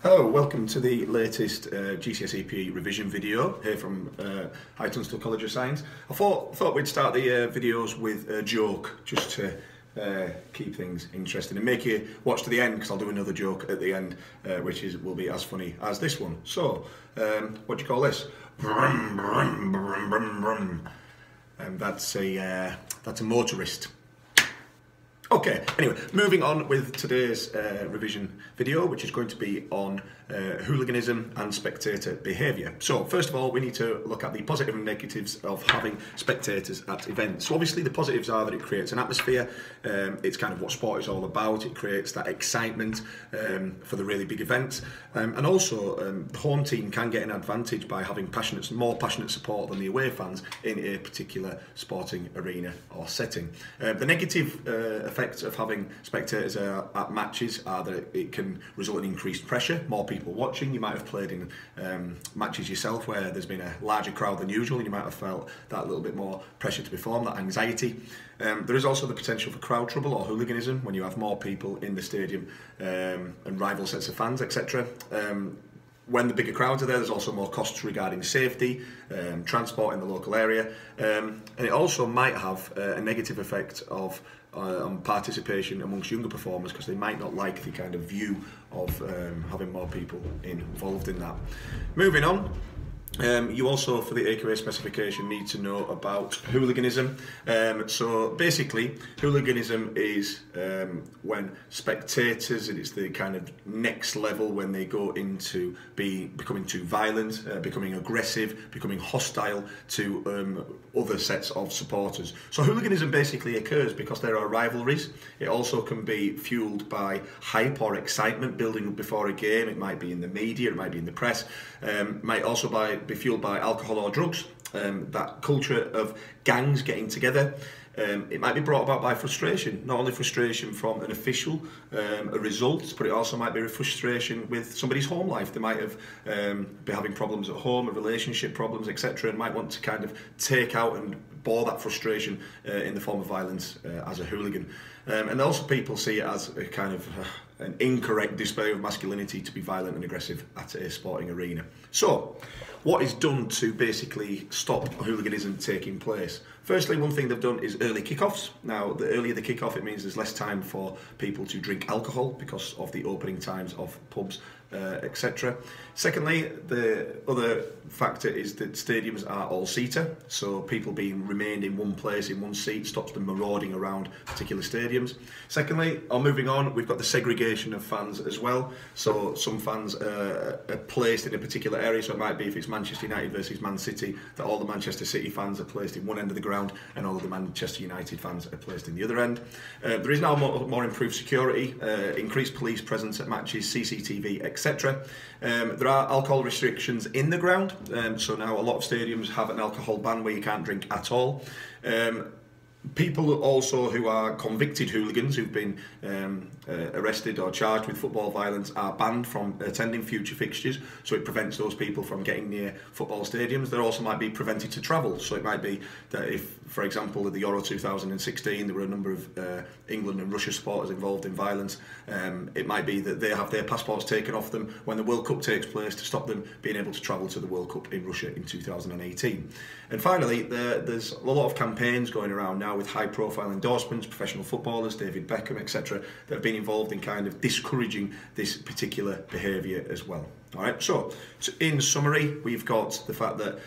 Hello, welcome to the latest GCSE PE revision video here from High Tunstall College of Science. I thought we'd start the videos with a joke just to keep things interesting and make you watch to the end, because I'll do another joke at the end which will be as funny as this one. So, what do you call this? Brum, brum, brum, brum, brum. That's a motorist. Okay, anyway, moving on with today's revision video, which is going to be on hooliganism and spectator behaviour. So, first of all, we need to look at the positive and negatives of having spectators at events. So, obviously, the positives are that it creates an atmosphere. It's kind of what sport is all about. It creates that excitement for the really big events. And also, the home team can get an advantage by having more passionate support than the away fans in a particular sporting arena or setting. The negative effects of having spectators at matches are that it can result in increased pressure, more people watching. You might have played in matches yourself where there's been a larger crowd than usual, and you might have felt that little bit more pressure to perform, that anxiety. There is also the potential for crowd trouble or hooliganism when you have more people in the stadium and rival sets of fans, etc. When the bigger crowds are there, there's also more costs regarding safety, transport in the local area, and it also might have a negative effect on participation amongst younger performers, because they might not like the kind of view of having more people involved in that. Moving on. You also, for the AQA specification, need to know about hooliganism. So basically, hooliganism is when spectators, and it's the kind of next level when they go into becoming too violent, becoming aggressive, becoming hostile to other sets of supporters. So hooliganism basically occurs because there are rivalries. It also can be fueled by hype or excitement building up before a game. It might be in the media, it might be in the press, might also be fueled by alcohol or drugs, that culture of gangs getting together. It might be brought about by frustration, not only frustration from an official, a result, but it also might be a frustration with somebody's home life. They might have be having problems at home, relationship problems, etc., and might want to kind of take out and bore that frustration in the form of violence as a hooligan. And also people see it as a kind of an incorrect display of masculinity to be violent and aggressive at a sporting arena. So, what is done to basically stop hooliganism taking place? Firstly, one thing they've done is early kickoffs. Now, the earlier the kickoff, it means there's less time for people to drink alcohol because of the opening times of pubs, etc. Secondly, the other factor is that stadiums are all-seater, so people being remained in one place, in one seat, stops them marauding around particular stadiums. Secondly, moving on, we've got the segregation of fans as well. So some fans are placed in a particular area, so it might be, if it's Manchester United versus Man City, that all the Manchester City fans are placed in one end of the ground and all of the Manchester United fans are placed in the other end. There is now more improved security, increased police presence at matches, CCTV, etc. There are alcohol restrictions in the ground, so now a lot of stadiums have an alcohol ban where you can't drink at all. People also who are convicted hooligans, who've been arrested or charged with football violence, are banned from attending future fixtures, so it prevents those people from getting near football stadiums. They also might be prevented to travel, so it might be that if, for example, at the Euro 2016 there were a number of England and Russia supporters involved in violence, it might be that they have their passports taken off them when the World Cup takes place to stop them being able to travel to the World Cup in Russia in 2018. And finally, there's a lot of campaigns going around now with high-profile endorsements, professional footballers, David Beckham, etc., that have been involved in kind of discouraging this particular behaviour as well. All right. So in summary, we've got the fact that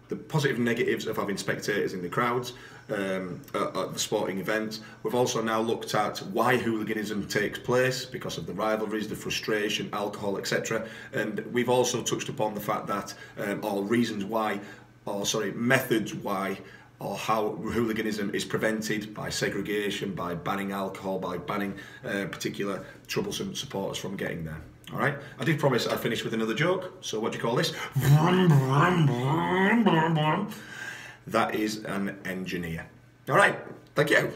the positive and negatives of having spectators in the crowds at the sporting events. We've also now looked at why hooliganism takes place, because of the rivalries, the frustration, alcohol, etc. And we've also touched upon the fact that, methods why or how hooliganism is prevented by segregation, by banning alcohol, by banning particular troublesome supporters from getting there. All right, I did promise I'd finish with another joke, so what do you call this? That is an engineer. All right, thank you.